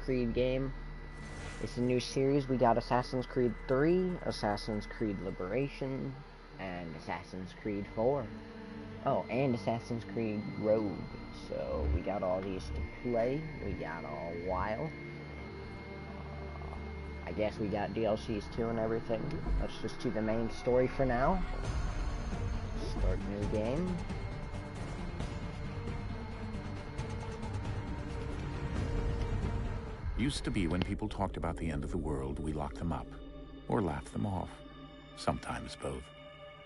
Creed game. It's a new series. We got Assassin's Creed 3, Assassin's Creed Liberation, and Assassin's Creed 4. Oh, and Assassin's Creed Rogue. So we got all these to play. We got a while. I guess we got DLCs too and everything. Let's just do the main story for now. Start new game. Used to be when people talked about the end of the world, we locked them up. Or laughed them off. Sometimes both.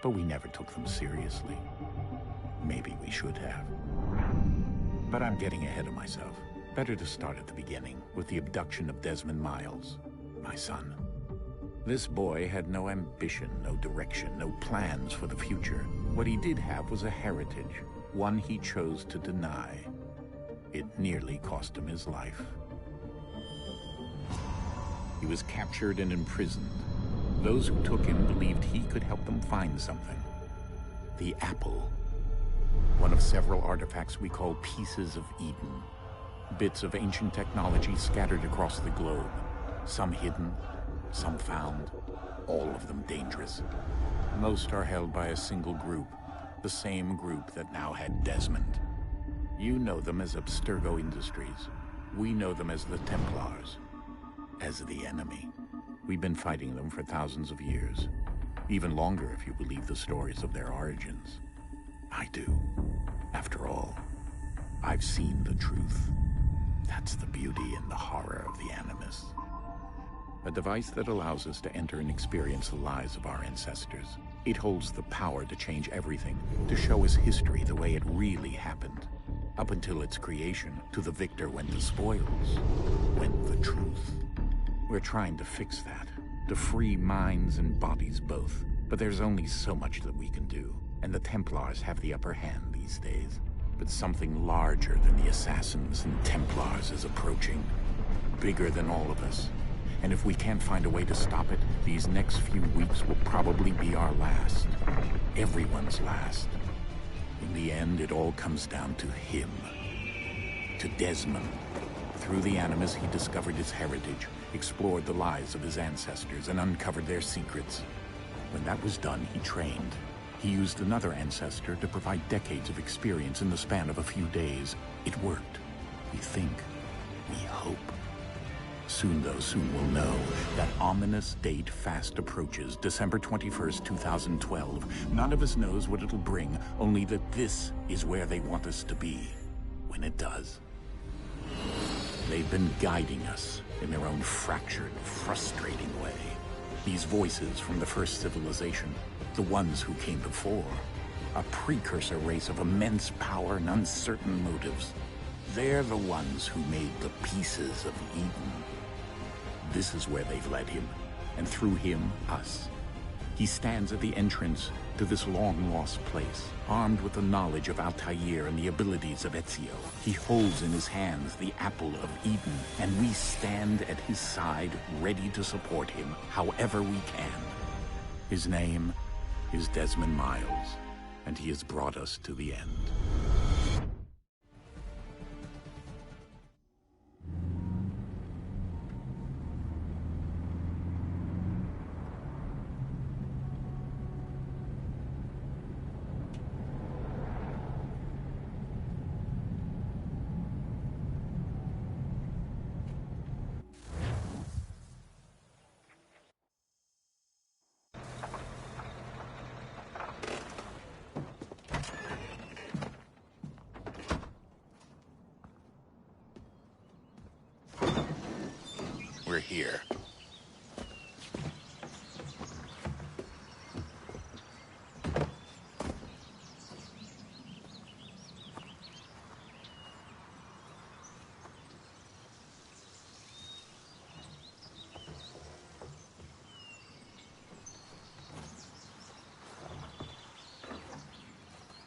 But we never took them seriously. Maybe we should have. But I'm getting ahead of myself. Better to start at the beginning, with the abduction of Desmond Miles, my son. This boy had no ambition, no direction, no plans for the future. What he did have was a heritage, one he chose to deny. It nearly cost him his life. He was captured and imprisoned. Those who took him believed he could help them find something. The apple. One of several artifacts we call pieces of Eden. Bits of ancient technology scattered across the globe. Some hidden, some found, all of them dangerous. Most are held by a single group, the same group that now had Desmond. You know them as Abstergo Industries. We know them as the Templars. As the enemy. We've been fighting them for thousands of years. Even longer if you believe the stories of their origins. I do. After all, I've seen the truth. That's the beauty and the horror of the Animus. A device that allows us to enter and experience the lives of our ancestors. It holds the power to change everything, to show us history the way it really happened. Up until its creation, to the victor went the spoils, went the truth. We're trying to fix that, to free minds and bodies both. But there's only so much that we can do, and the Templars have the upper hand these days. But something larger than the Assassins and Templars is approaching, bigger than all of us. And if we can't find a way to stop it, these next few weeks will probably be our last. Everyone's last. In the end, it all comes down to him. To Desmond. Through the Animus, he discovered his heritage, explored the lives of his ancestors, and uncovered their secrets. When that was done, he trained. He used another ancestor to provide decades of experience in the span of a few days. It worked. We think. We hope. Soon, though, soon we'll know. That ominous date fast approaches, December 21st, 2012. None of us knows what it'll bring, only that this is where they want us to be. When it does. They've been guiding us in their own fractured, frustrating way. These voices from the first civilization, the ones who came before, a precursor race of immense power and uncertain motives. They're the ones who made the pieces of Eden. This is where they've led him, and through him, us. He stands at the entrance to this long-lost place, armed with the knowledge of Altair and the abilities of Ezio. He holds in his hands the apple of Eden, and we stand at his side, ready to support him however we can. His name is Desmond Miles, and he has brought us to the end. We're here.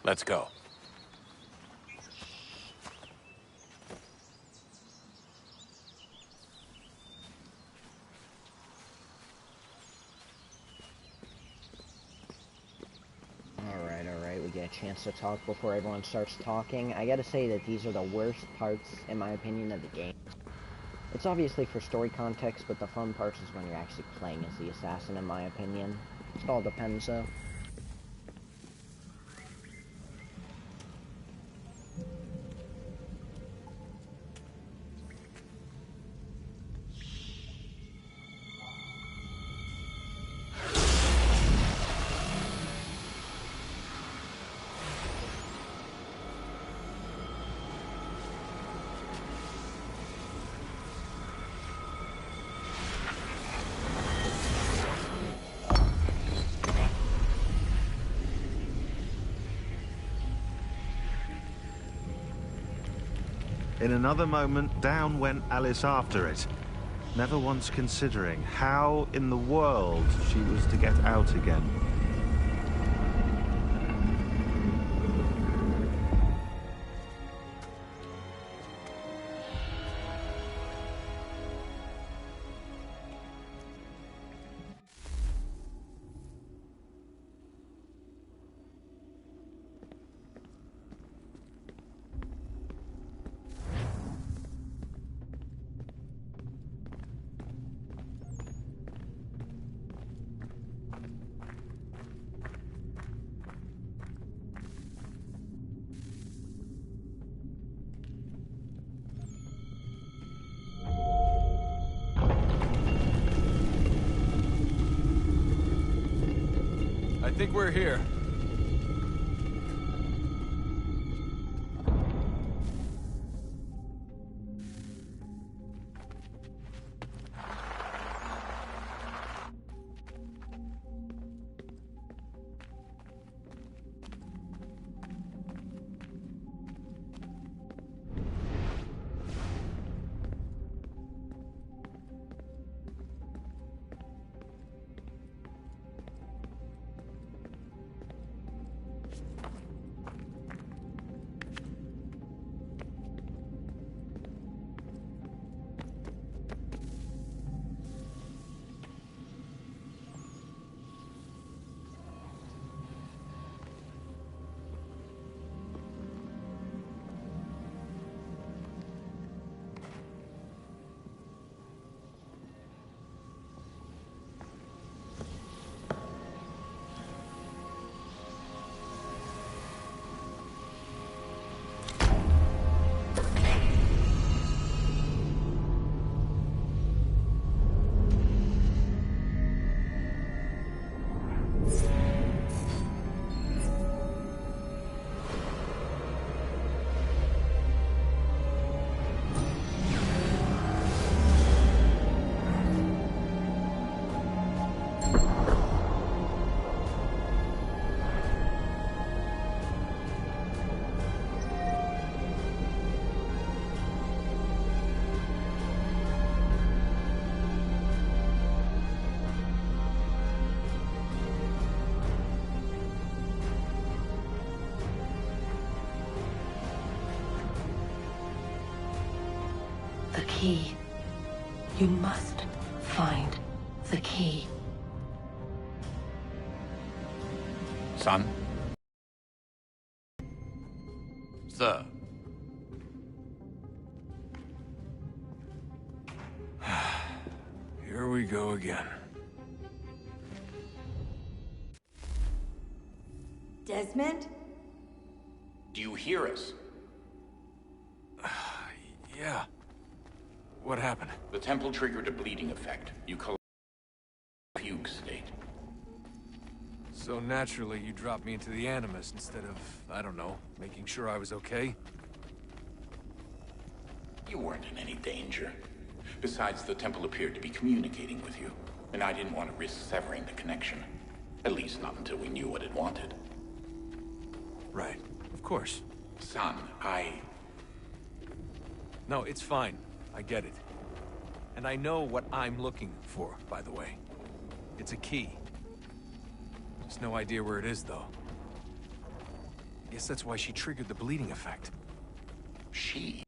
Let's go. Alright, we get a chance to talk before everyone starts talking. I gotta say that these are the worst parts, in my opinion, of the game. It's obviously for story context, but the fun part is when you're actually playing as the assassin, in my opinion. It all depends, though. In another moment, down went Alice after it, never once considering how in the world she was to get out again. I think we're here. The key. You must find the key. Son? Sir. Here we go again. Desmond? Do you hear us? Yeah. What happened? The temple triggered a bleeding effect. You collapsed in a fugue state. So naturally, you dropped me into the Animus instead of, I don't know, making sure I was okay? You weren't in any danger. Besides, the temple appeared to be communicating with you, and I didn't want to risk severing the connection. At least not until we knew what it wanted. Right. Of course. Son, No, it's fine. I get it. And I know what I'm looking for, by the way. It's a key. Just no idea where it is, though. Guess that's why she triggered the bleeding effect. She?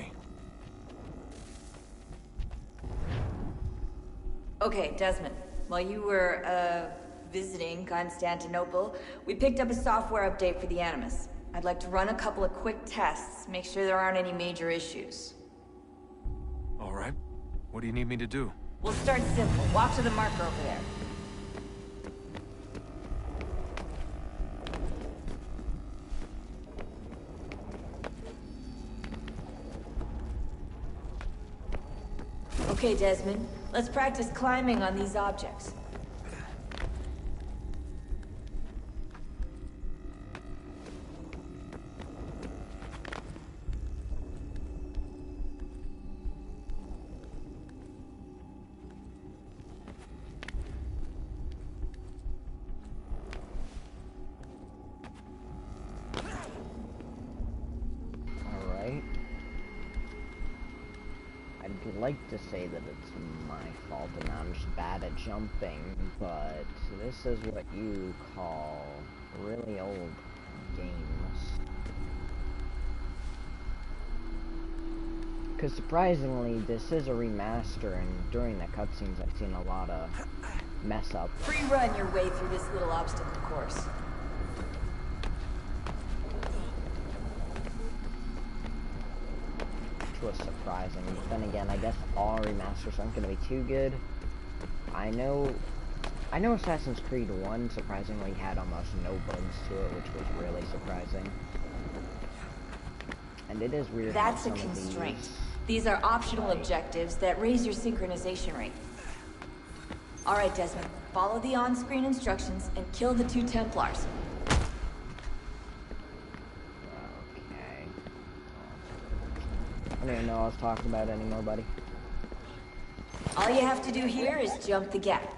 Okay, Desmond. While you were, visiting Constantinople, we picked up a software update for the Animus. I'd like to run a couple of quick tests, make sure there aren't any major issues. All right. What do you need me to do? We'll start simple. Walk to the marker over there. Okay, Desmond. Let's practice climbing on these objects. I'd like to say that it's my fault and I'm just bad at jumping, but this is what you call really old games. Because surprisingly, this is a remaster, and during the cutscenes I've seen a lot of mess up. Free run your way through this little obstacle course. Was surprising. Then again, I guess all remasters aren't going to be too good. I know Assassin's Creed 1 surprisingly had almost no bugs to it, which was really surprising. And it is weird. That's a constraint. These are optional objectives that raise your synchronization rate. Alright, Desmond. Follow the on-screen instructions and kill the 2 Templars. I don't even know what I was talking about anymore, buddy. All you have to do here is jump the gap.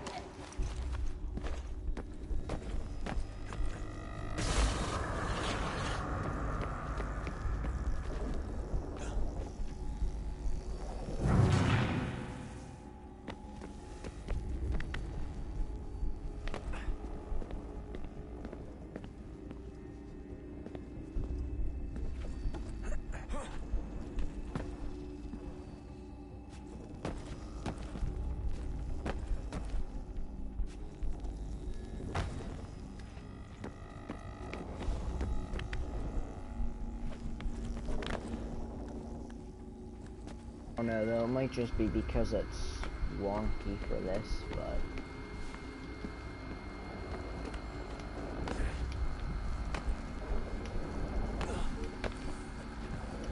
I don't know though, it might just be because it's wonky for this, but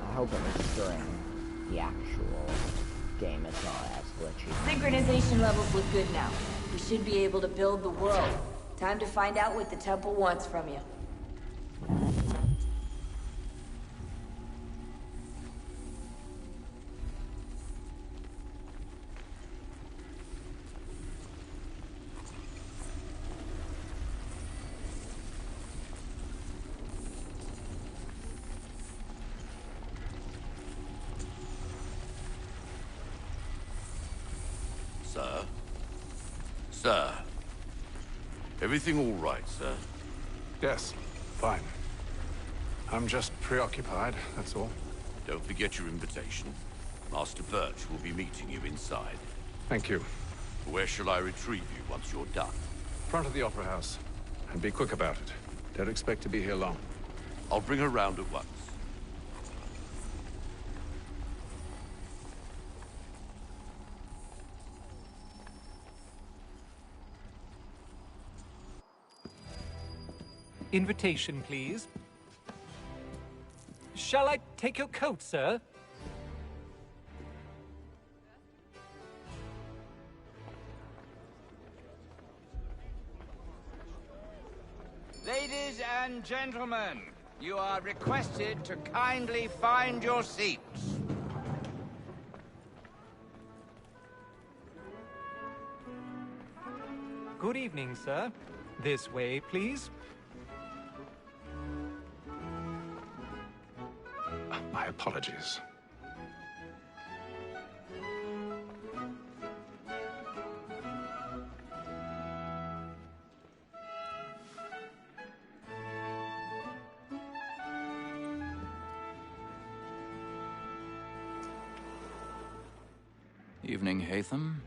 I hope it's during the actual game it's not as glitchy. Synchronization levels look good now. We should be able to build the world. Time to find out what the temple wants from you. Sir? Sir? Everything all right, sir? Yes, fine. I'm just preoccupied, that's all. Don't forget your invitation. Master Birch will be meeting you inside. Thank you. Where shall I retrieve you once you're done? Front of the Opera House. And be quick about it. Don't expect to be here long. I'll bring her round at once. Invitation, please. Shall I take your coat, sir? Ladies and gentlemen, you are requested to kindly find your seats. Good evening, sir. This way, please. My apologies. Evening, Hatham.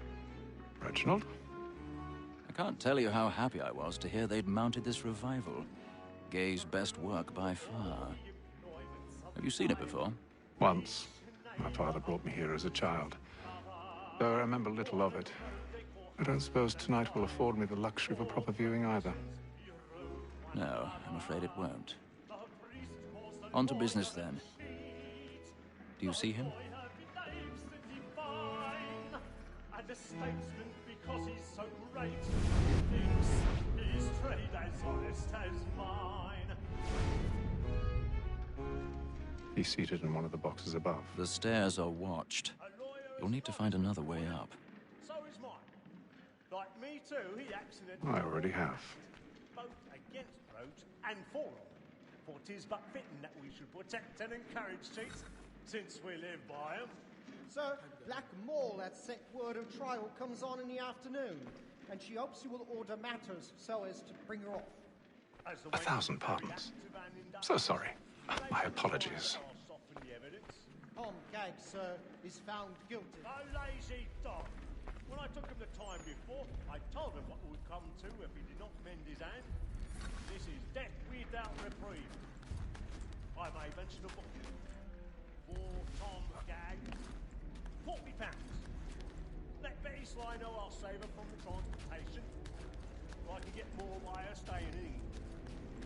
Reginald? I can't tell you how happy I was to hear they'd mounted this revival. Gay's best work by far. Have you seen it before? Once. My father brought me here as a child. Though I remember little of it. I don't suppose tonight will afford me the luxury of a proper viewing either. No, I'm afraid it won't. On to business then. Do you see him? And a statesman because he's so great. Thinks his trade as honest as mine. He's seated in one of the boxes above. The stairs are watched. You'll need to find another way up. So is mine. Like me too, he accidentally... I already have. Both against roads and for them. For 'tis but fitting that we should protect and encourage cheats, since we live by 'em. Sir, Black Mall at set word of trial comes on in the afternoon, and she hopes you will order matters so as to bring her off. 1,000 pardons. So sorry. My apologies. Tom Gag, sir, is found guilty. A lazy dog. When I took him the time before, I told him what would come to if he did not mend his hand. This is death without reprieve. I may mention a book. For Tom Gag, £40. Let Betty Sly know I'll save her from the transportation. I can get more by her staying in England.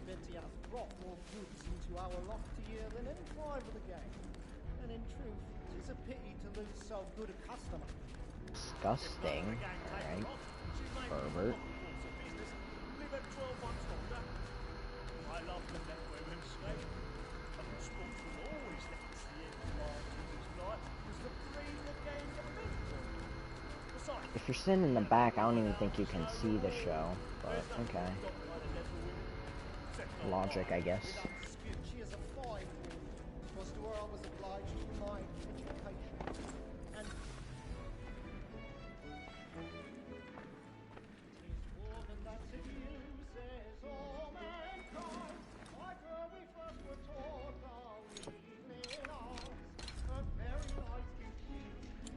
Betty has brought more goods into our loft here than any crime of the gang. And in truth, it is a pity to lose so good a customer. Disgusting. Alright. Pervert. Live at 12 months longer. I love to let women stay. A good sportsman always lets the end of his life because the breed of the game get built to. Besides, If you're sitting in the back, I don't even think you can see the show. But, okay. Logic, I guess. She is a fine woman, because to her I was obliged to provide education. And more than that seduces all mankind. Like her we first were taught our evening arms. A very nice beauty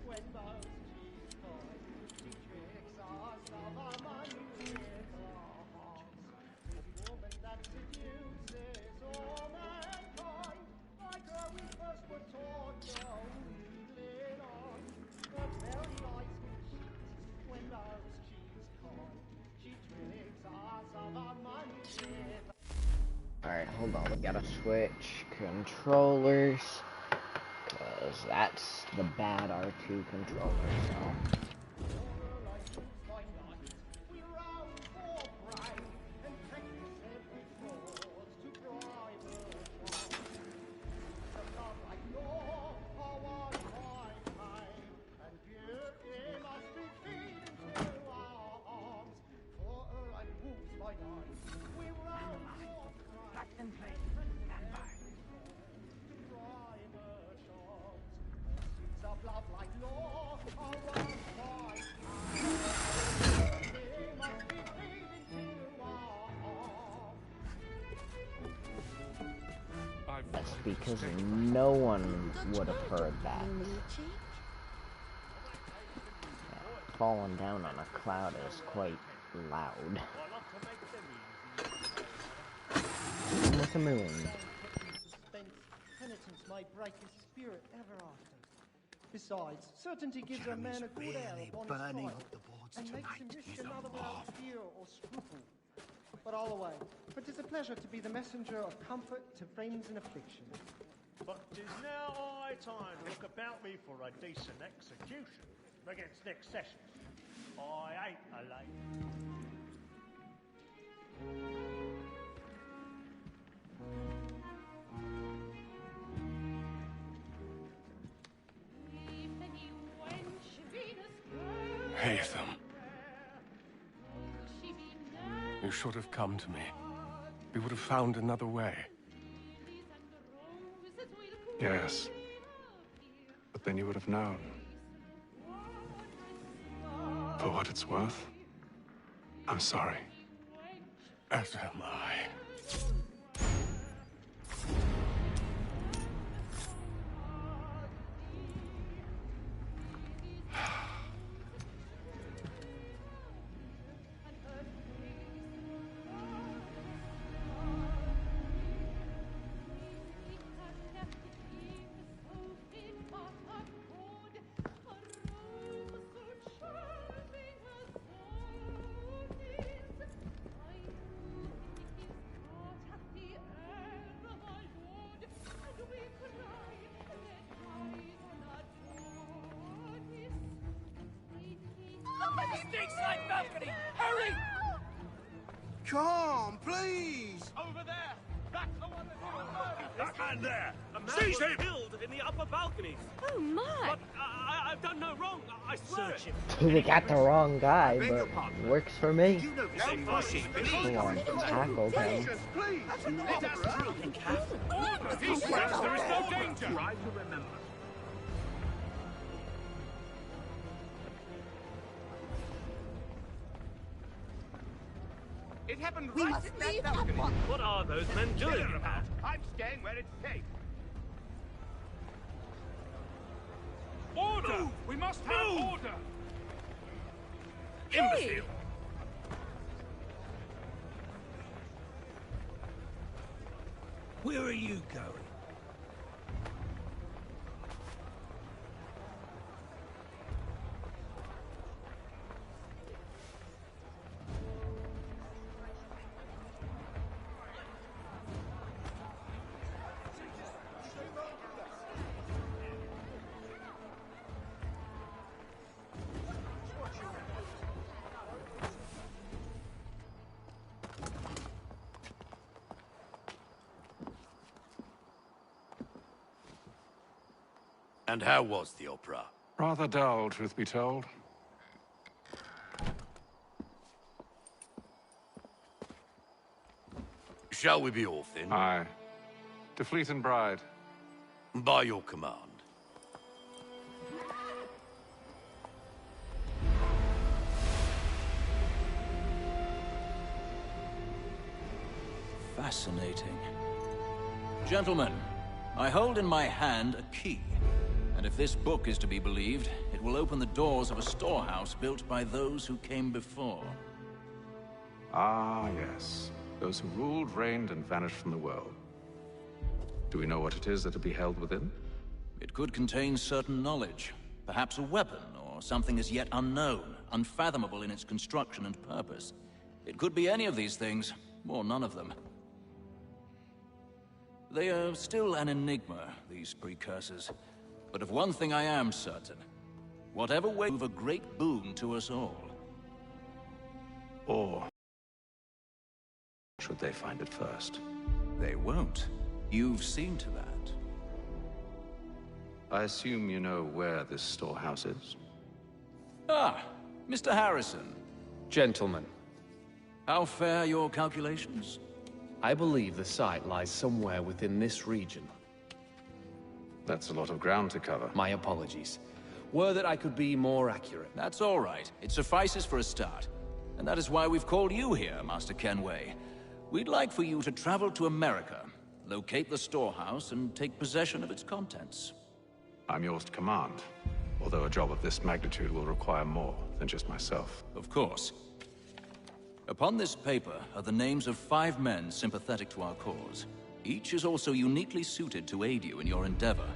when those cheeks find. She tricks us of our money with our hearts. Woman that seduces all mankind. Like her we first were taught our evening arms. A very nice beauty when those cheeks find. She tricks us of our money with. Alright, hold on. We gotta switch controllers. Because that's the bad R2 controller, so. That's because no one would have heard that. Yeah, falling down on a cloud is quite loud. With the moon. Penitence may break his spirit ever after. Besides, certainty gives a man a good air upon his fight, and makes him risk another without fear or scruple. But all away, for 'tis a pleasure to be the messenger of comfort to friends in affliction. but 'tis now high time to look about me for a decent execution against next session. I ain't a late. Haytham. You should have come to me. We would have found another way. Yes. But then you would have known. For what it's worth, I'm sorry. As am I. The snake-slide balcony! Hurry! Come, please! Over there! That's the one that's in the murder! That man there! A man Seize was him! killed in the upper balconies! Oh, my! But I've done no wrong, I swear Search him. They got the wrong guy, but works for me. You know No pushing, Come on, tackled him. Please! Let us through, Captain. Order! He swears there is no danger! Try to remember. It happened right in that balcony. What are those men doing? I'm staying where it's safe. Order! Move! We must have order! Imbecile! Where are you going? And how was the opera? Rather dull, truth be told. Shall we be off then? Aye. To Fleet and Bride. By your command. Fascinating. Gentlemen, I hold in my hand a key. And if this book is to be believed, it will open the doors of a storehouse built by those who came before. Ah, yes. Those who ruled, reigned, and vanished from the world. Do we know what it is that will be held within? It could contain certain knowledge. Perhaps a weapon, or something as yet unknown, unfathomable in its construction and purpose. It could be any of these things, or none of them. They are still an enigma, these precursors. But of one thing I am certain. Whatever way move a great boon to us all. Or should they find it first? They won't. You've seen to that. I assume you know where this storehouse is? Ah, Mr. Harrison. Gentlemen, How fare your calculations? I believe the site lies somewhere within this region. That's a lot of ground to cover. My apologies. Were that I could be more accurate. That's all right. It suffices for a start. And that is why we've called you here, Master Kenway. We'd like for you to travel to America, locate the storehouse, and take possession of its contents. I'm yours to command, although a job of this magnitude will require more than just myself. Of course. Upon this paper are the names of 5 men sympathetic to our cause. Each is also uniquely suited to aid you in your endeavor.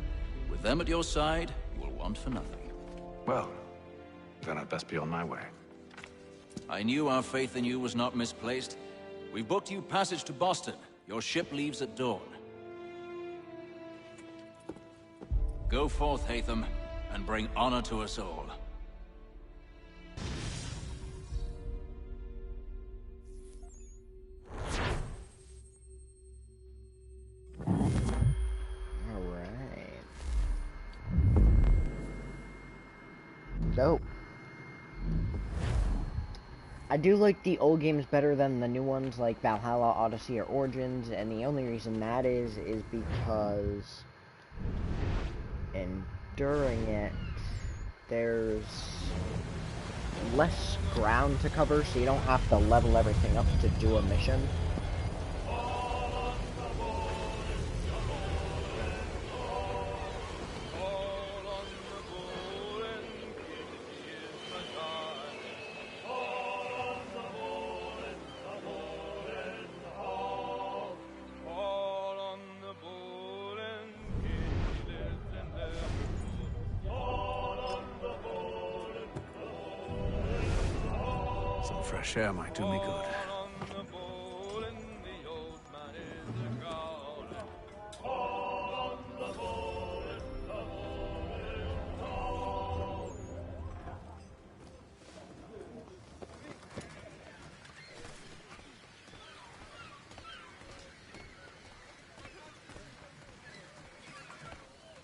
With them at your side, you will want for nothing. Well, then I'd best be on my way. I knew our faith in you was not misplaced. We've booked you passage to Boston. Your ship leaves at dawn. Go forth, Hatham, and bring honor to us all. Alright. Dope. I do like the old games better than the new ones like Valhalla, Odyssey, or Origins, and the only reason that is because during it, there's less ground to cover, so you don't have to level everything up to do a mission. Some fresh air might do me good.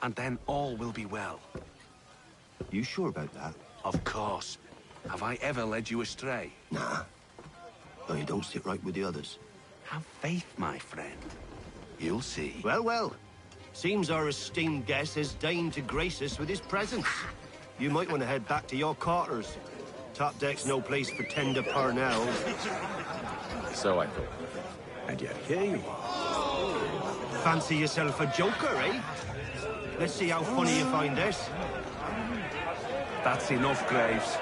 and then all will be well. You sure about that? Of course. Have I ever led you astray? Nah. No, you don't sit right with the others. Have faith, my friend. You'll see. Well, well. Seems our esteemed guest has deigned to grace us with his presence. You might want to head back to your quarters. Top deck's no place for tender parnell. So I thought. And yet here you are. Fancy yourself a joker, eh? Let's see how funny you find this. That's enough, Graves.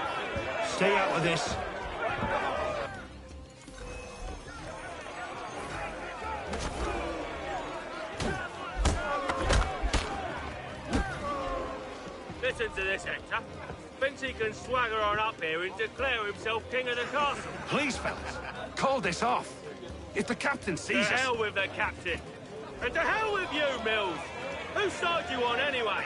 Stay out of this. Listen to this, Hector. Thinks he can swagger on up here and declare himself king of the castle. Please, fellas, call this off. If the captain sees us... To hell with the captain. And to hell with you, Mills. Whose side you on, anyway?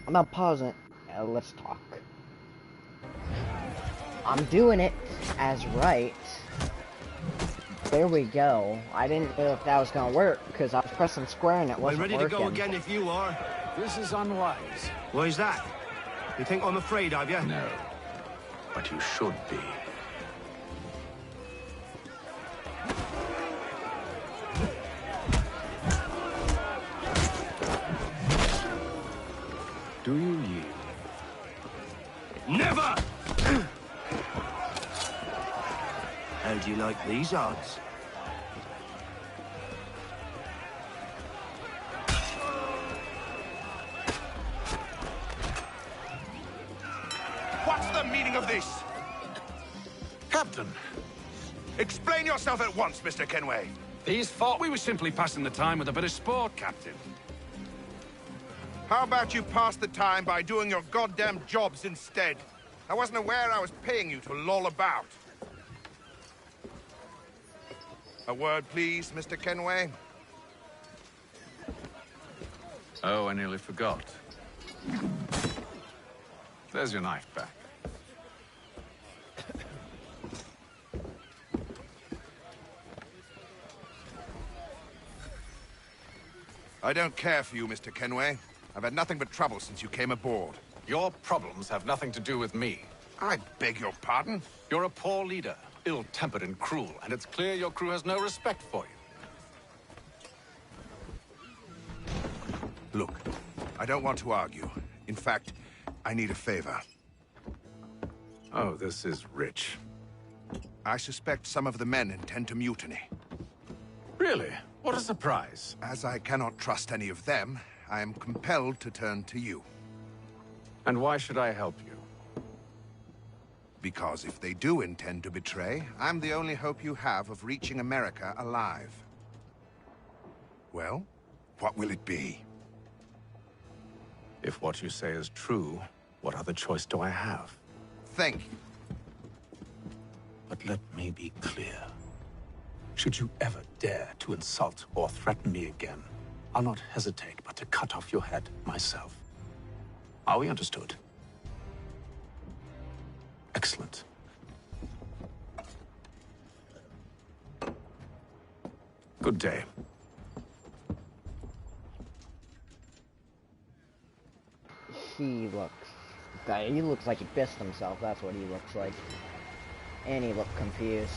I'm not pausing. Let's talk. I'm doing it as right. There we go. I didn't know if that was gonna work because I was pressing square and it wasn't I'm ready working. to go again if you are. This is unwise. Why is that? You think I'm afraid of you? No. But you should be. Do you yield? Never! How do you like these odds? What's the meaning of this? Captain! Explain yourself at once, Mr. Kenway. These thought we were simply passing the time with a bit of sport, Captain. How about you pass the time by doing your goddamn jobs instead? I wasn't aware I was paying you to loll about. A word, please, Mr. Kenway. Oh, I nearly forgot. There's your knife back. I don't care for you, Mr. Kenway. I've had nothing but trouble since you came aboard. Your problems have nothing to do with me. I beg your pardon? You're a poor leader, ill-tempered and cruel, and it's clear your crew has no respect for you. Look, I don't want to argue. In fact, I need a favor. Oh, this is rich. I suspect some of the men intend to mutiny. Really? What a surprise. As I cannot trust any of them, I am compelled to turn to you. And why should I help you? Because if they do intend to betray, I'm the only hope you have of reaching America alive. Well, what will it be? If what you say is true, what other choice do I have? Think. But let me be clear. Should you ever dare to insult or threaten me again, I'll not hesitate but to cut off your head myself. Are we understood? Excellent. Good day. He looks like he pissed himself, that's what he looks like. And he looked confused.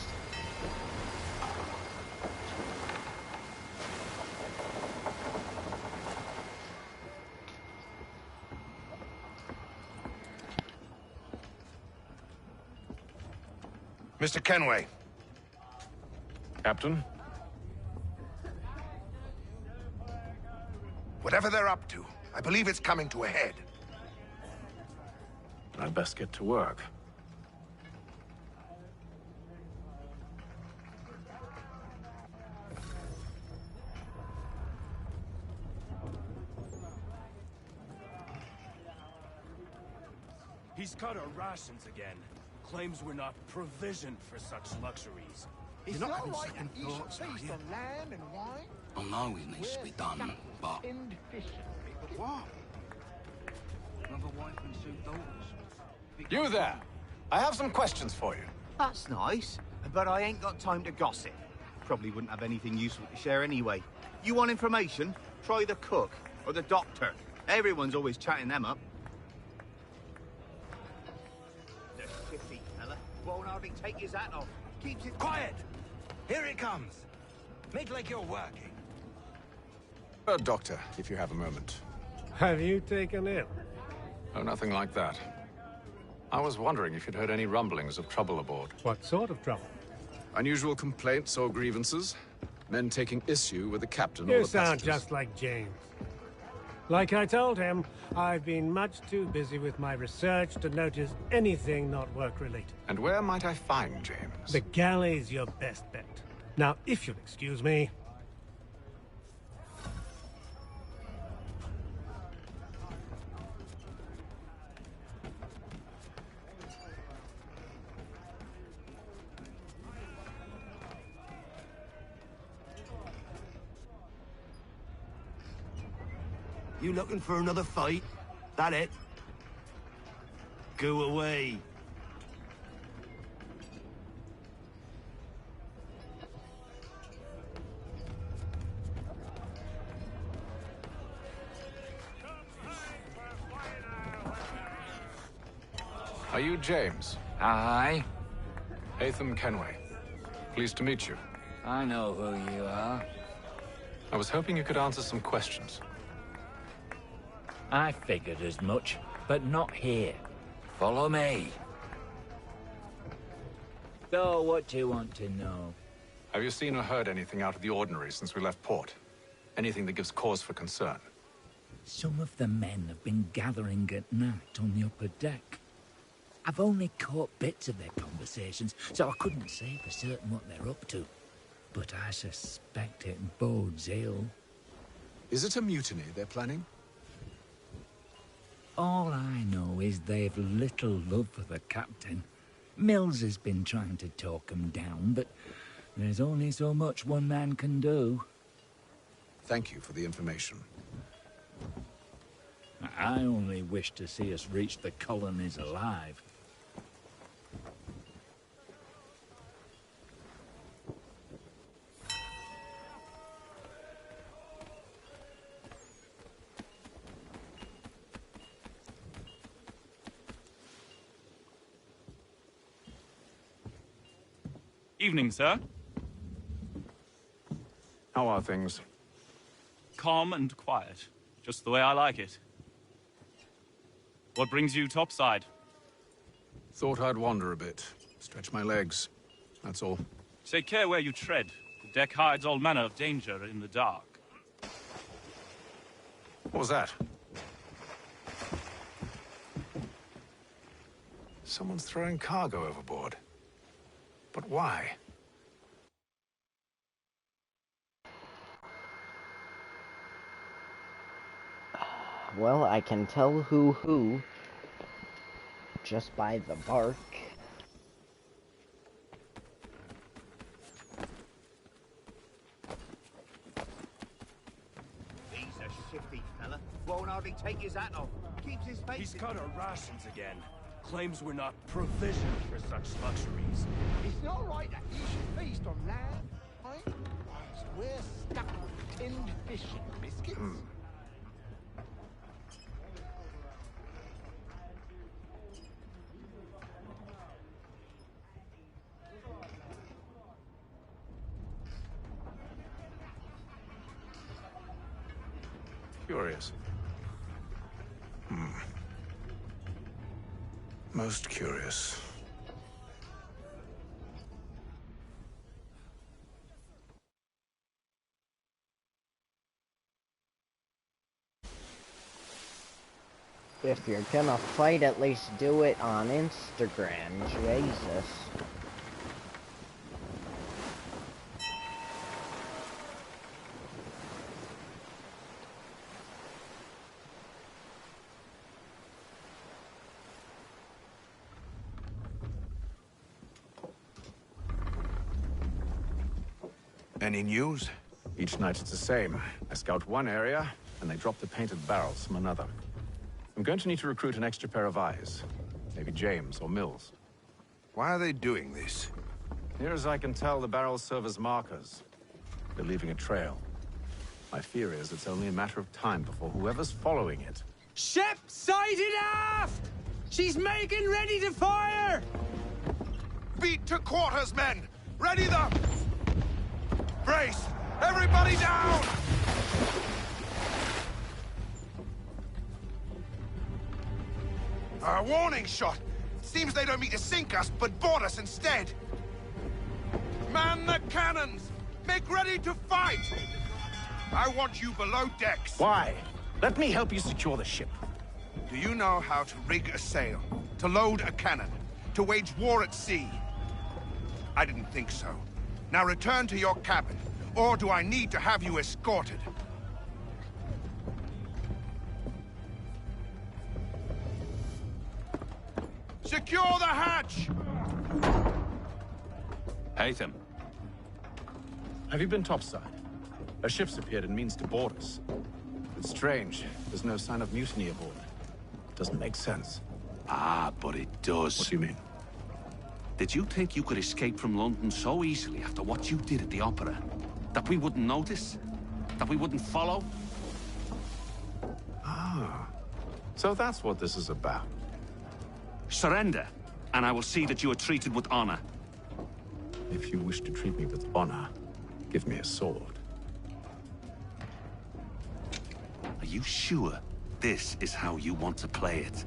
Mr. Kenway. Captain? Whatever they're up to, I believe it's coming to a head. I'd best get to work. He's cut our rations again. Claims we're not provisioned for such luxuries. You're not having second thoughts, are you? On land and wine? I know it needs to be done, but... What? Another wife and 2 daughters. You there! I have some questions for you. That's nice, but I ain't got time to gossip. Probably wouldn't have anything useful to share anyway. You want information? Try the cook or the doctor. Everyone's always chatting them up. The shifty fella won't hardly take his hat off. Keeps it Quiet! Here it comes. Make like you're working. Doctor, if you have a moment. Have you taken ill? Oh, nothing like that. I was wondering if you'd heard any rumblings of trouble aboard. What sort of trouble? Unusual complaints or grievances? Men taking issue with the captain or You the sound passengers? just like James. Like I told him, I've been much too busy with my research to notice anything not work-related. And where might I find James? The galley's your best bet. Now, if you'll excuse me... You looking for another fight? That it? Go away. Are you James? Aye. Hatham Kenway. Pleased to meet you. I know who you are. I was hoping you could answer some questions. I figured as much, but not here. Follow me. So, what do you want to know? Have you seen or heard anything out of the ordinary since we left port? Anything that gives cause for concern? Some of the men have been gathering at night on the upper deck. I've only caught bits of their conversations, so I couldn't say for certain what they're up to. But I suspect it bodes ill. Is it a mutiny they're planning? All I know is they've little love for the captain. Mills has been trying to talk him down, but there's only so much one man can do. Thank you for the information. I only wish to see us reach the colonies alive. Evening, sir. How are things? Calm and quiet. Just the way I like it. What brings you topside? Thought I'd wander a bit. Stretch my legs. That's all. Take care where you tread. The deck hides all manner of danger in the dark. What was that? Someone's throwing cargo overboard. But why? Well, I can tell who just by the bark. He's a shifty fella. Won't hardly take his hat off. Keeps his face... He's cut our rations again. Claims we're not provisioned for such luxuries. It's not right that you should feast on land, right? Whilst we're stuck with tinned fish and biscuits. Curious. Most curious. If you're gonna fight, at least do it on Instagram, Jesus. Any news? Each night it's the same. I scout one area, and they drop the painted barrels from another. I'm going to need to recruit an extra pair of eyes. Maybe James or Mills. Why are they doing this? Near as I can tell, the barrels serve as markers. They're leaving a trail. My fear is it's only a matter of time before whoever's following it... Ship sighted aft! She's making ready to fire! Beat to quarters, men! Ready them! Brace! Everybody down! A warning shot! Seems they don't mean to sink us, but board us instead! Man the cannons! Make ready to fight! I want you below decks. Why? Let me help you secure the ship. Do you know how to rig a sail? To load a cannon? To wage war at sea? I didn't think so. Now return to your cabin, or do I need to have you escorted? Secure the hatch! Haytham. Have you been topside? A ship's appeared and means to board us. It's strange. There's no sign of mutiny aboard. Doesn't make sense. Ah, but it does. What do you mean? Did you think you could escape from London so easily after what you did at the opera? That we wouldn't notice? That we wouldn't follow? Ah. So that's what this is about. Surrender, and I will see that you are treated with honor. If you wish to treat me with honor, give me a sword. Are you sure this is how you want to play it?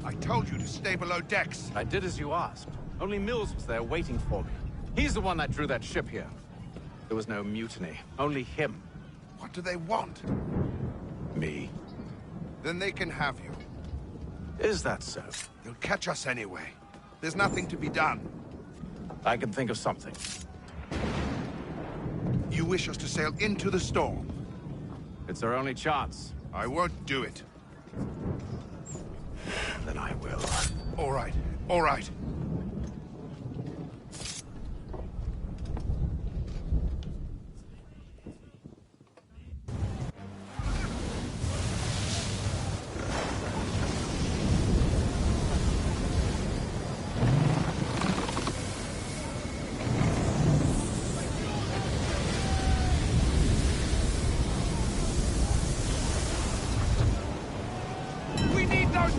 I told you to stay below decks. I did as you asked. Only Mills was there waiting for me. He's the one that drew that ship here. There was no mutiny, only him. What do they want? Me. Then they can have you. Is that so? They'll catch us anyway. There's nothing to be done. I can think of something. You wish us to sail into the storm? It's our only chance. I won't do it. Then I will. All right, all right.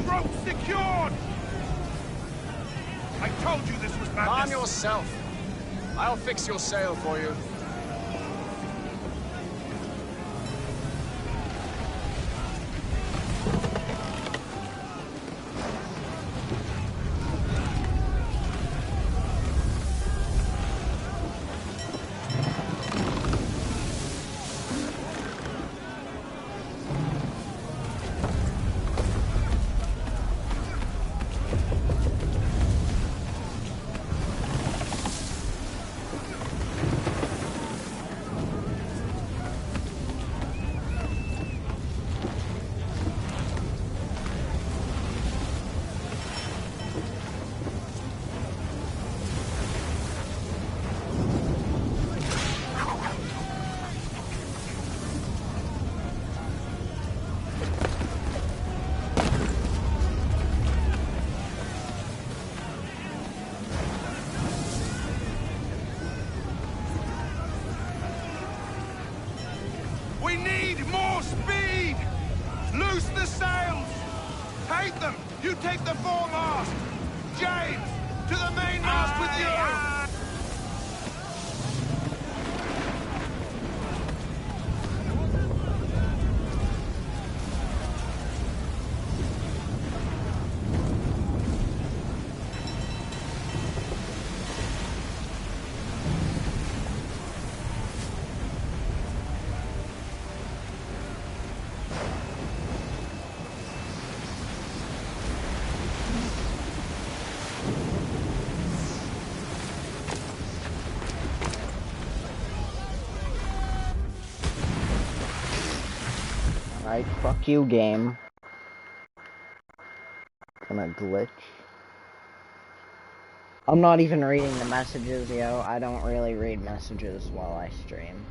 Ropes secured! I told you this was madness. Calm yourself. I'll fix your sail for you. sails! Take them! You take the foremast! James! To the mainmast with you! Alright, fuck you, game. Gonna glitch. I'm not even reading the messages, yo. I don't really read messages while I stream.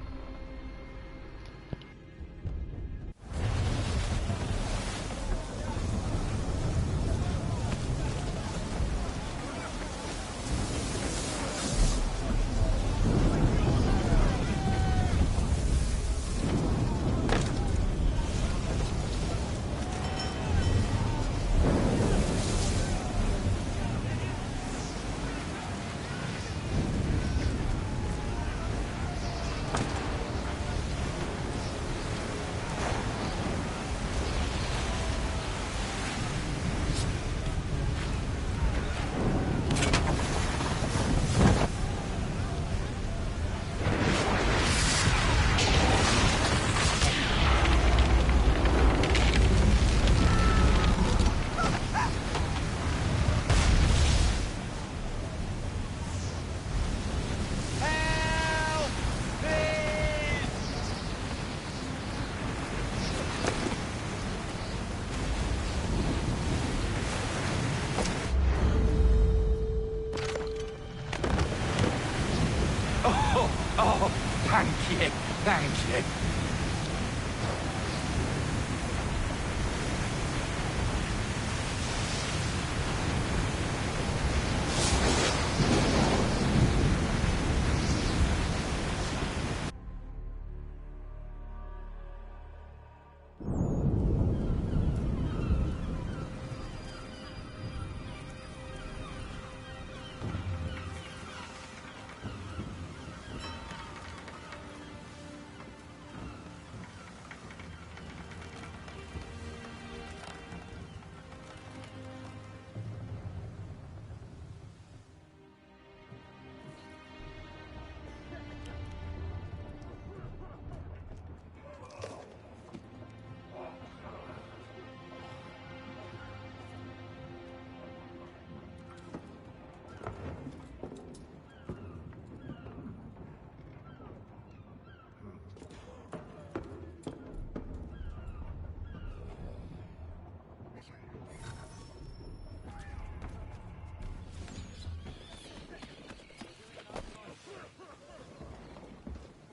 Oh, thank you, thank you.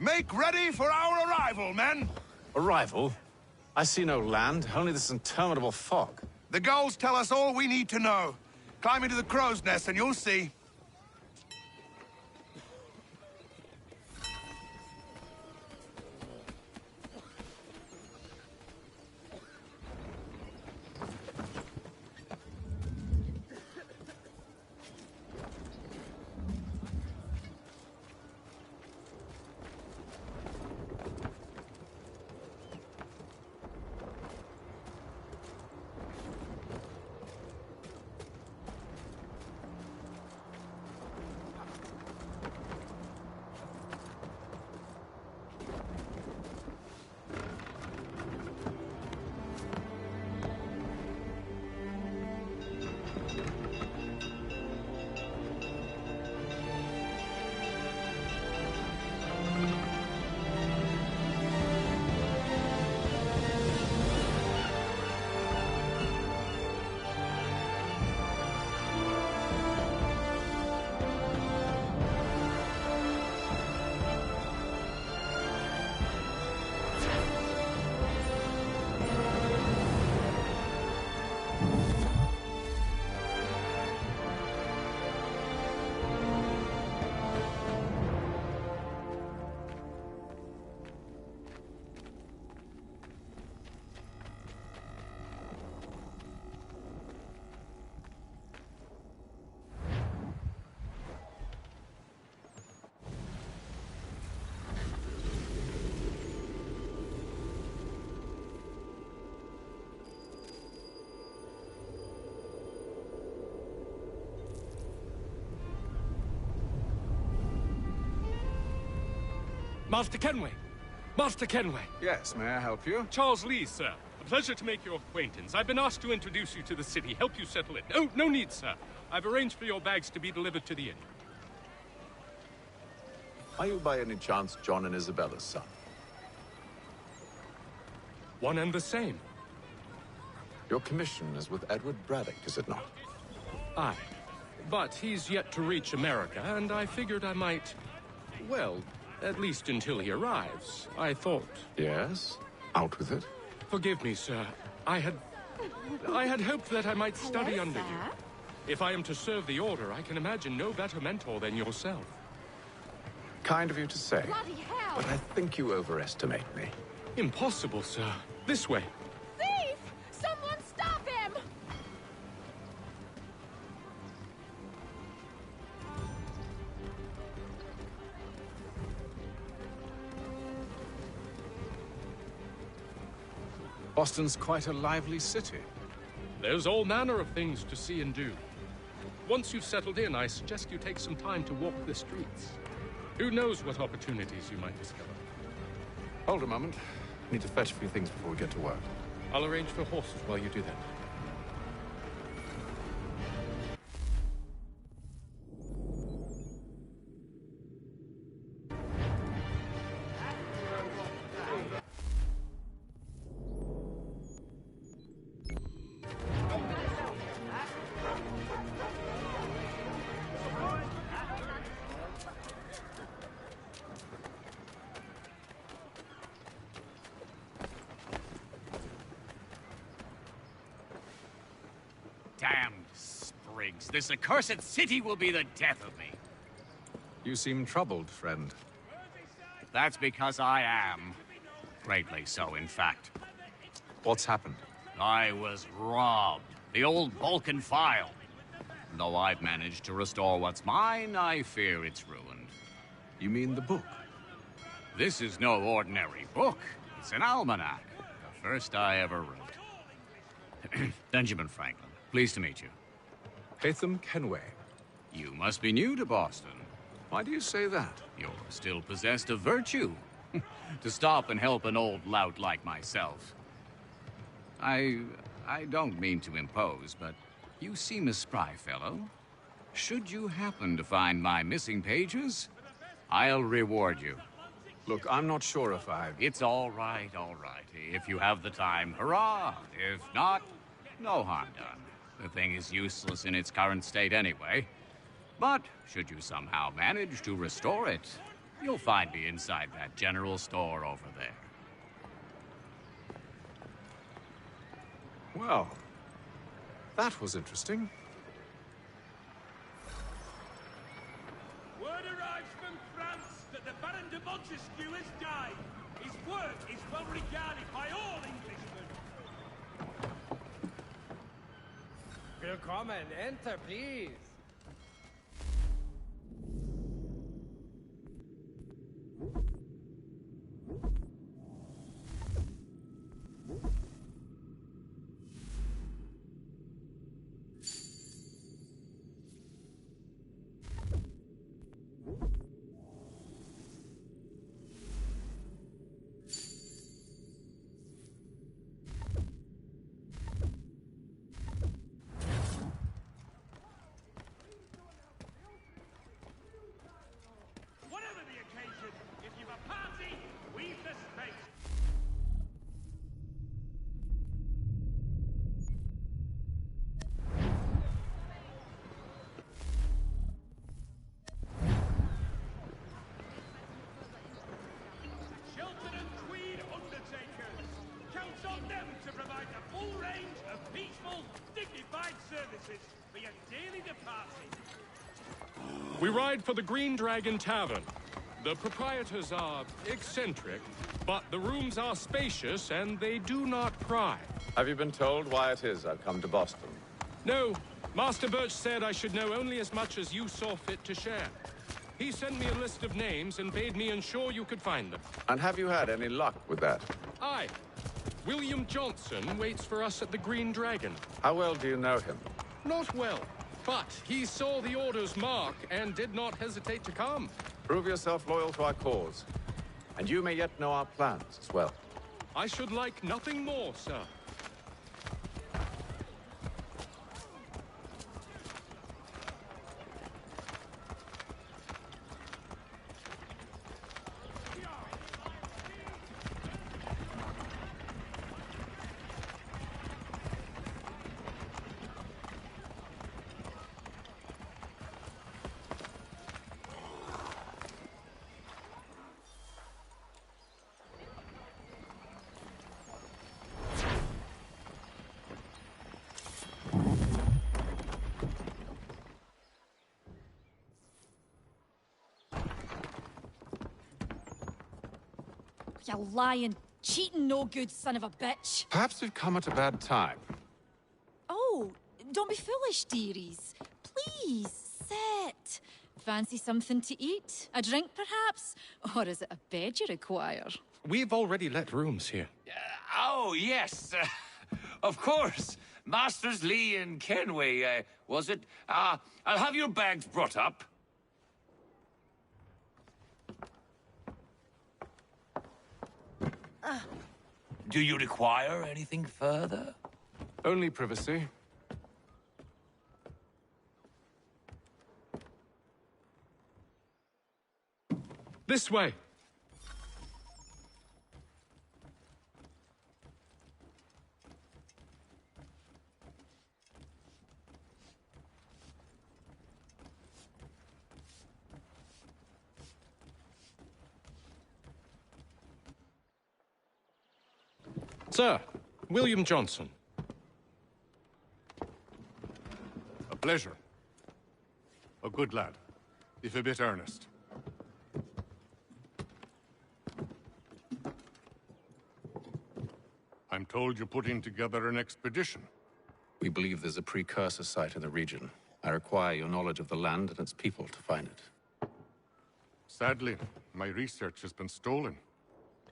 Make ready for our arrival, men! Arrival? I see no land, only this interminable fog. The gulls tell us all we need to know. Climb into the crow's nest and you'll see. Master Kenway! Master Kenway! Yes, may I help you? Charles Lee, sir. A pleasure to make your acquaintance. I've been asked to introduce you to the city, help you settle in. Oh, no need, sir. I've arranged for your bags to be delivered to the inn. Are you by any chance John and Isabella's son? One and the same. Your commission is with Edward Braddock, is it not? Aye. But he's yet to reach America, and I figured I might... Well, at least until he arrives, I thought. Yes? Out with it. Forgive me, sir. I had hoped that I might study under you. If I am to serve the Order, I can imagine no better mentor than yourself. Kind of you to say. Bloody hell! But I think you overestimate me. Impossible, sir. This way. Thief! Someone stop him! Boston's quite a lively city. There's all manner of things to see and do. Once you've settled in, I suggest you take some time to walk the streets. Who knows what opportunities you might discover. Hold a moment. I need to fetch a few things before we get to work. I'll arrange for horses while you do that. Damned sprigs. This accursed city will be the death of me. You seem troubled, friend. That's because I am. Greatly so, in fact. What's happened? I was robbed. The old Vulcan file. Though I've managed to restore what's mine, I fear it's ruined. You mean the book? This is no ordinary book. It's an almanac. The first I ever wrote. Benjamin Franklin. Pleased to meet you. Hatham Kenway. You must be new to Boston. Why do you say that? You're still possessed of virtue. To stop and help an old lout like myself. I don't mean to impose, but you seem a spry fellow. Should you happen to find my missing pages, I'll reward you. Look, I'm not sure if It's all right, all right. If you have the time, hurrah! If not, no harm done. The thing is useless in its current state anyway. But should you somehow manage to restore it, you'll find me inside that general store over there. Well, that was interesting. Word arrives from France that the Baron de Montesquieu has died. His work is well regarded by all Englishmen. Willkommen, enter, please. Whatever the occasion, if you've a party, we've the space. Shelton and Tweed Undertakers. Count on them to provide the full range of peaceful, dignified services for your dearly departed. We ride for the Green Dragon Tavern. The proprietors are eccentric, but the rooms are spacious and they do not pry. Have you been told why it is I've come to Boston? No, Master Birch said I should know only as much as you saw fit to share. He sent me a list of names and bade me ensure you could find them. And have you had any luck with that? Aye. William Johnson waits for us at the Green Dragon. How well do you know him? Not well, but he saw the Order's mark and did not hesitate to come. Prove yourself loyal to our cause. And you may yet know our plans as well. I should like nothing more, sir. You lying, cheating, no good son of a bitch. Perhaps we've come at a bad time. Oh, don't be foolish, dearies. Please, sit. Fancy something to eat? A drink, perhaps? Or is it a bed you require? We've already let rooms here. Oh, yes. Of course. Masters Lee and Kenway, was it? I'll have your bags brought up. Do you require anything further? Only privacy. This way. Sir, William Johnson. A pleasure. A good lad, if a bit earnest. I'm told you're putting together an expedition. We believe there's a precursor site in the region. I require your knowledge of the land and its people to find it. Sadly, my research has been stolen.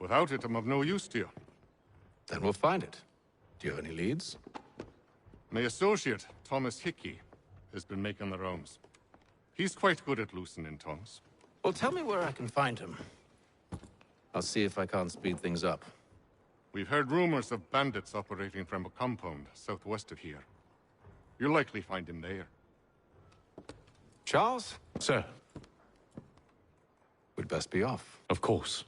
Without it, I'm of no use to you. Then we'll find it. Do you have any leads? My associate, Thomas Hickey, has been making the rounds. He's quite good at loosening tongues. Well, tell me where I can find him. I'll see if I can't speed things up. We've heard rumors of bandits operating from a compound southwest of here. You'll likely find him there. Charles? Sir. We'd best be off. Of course.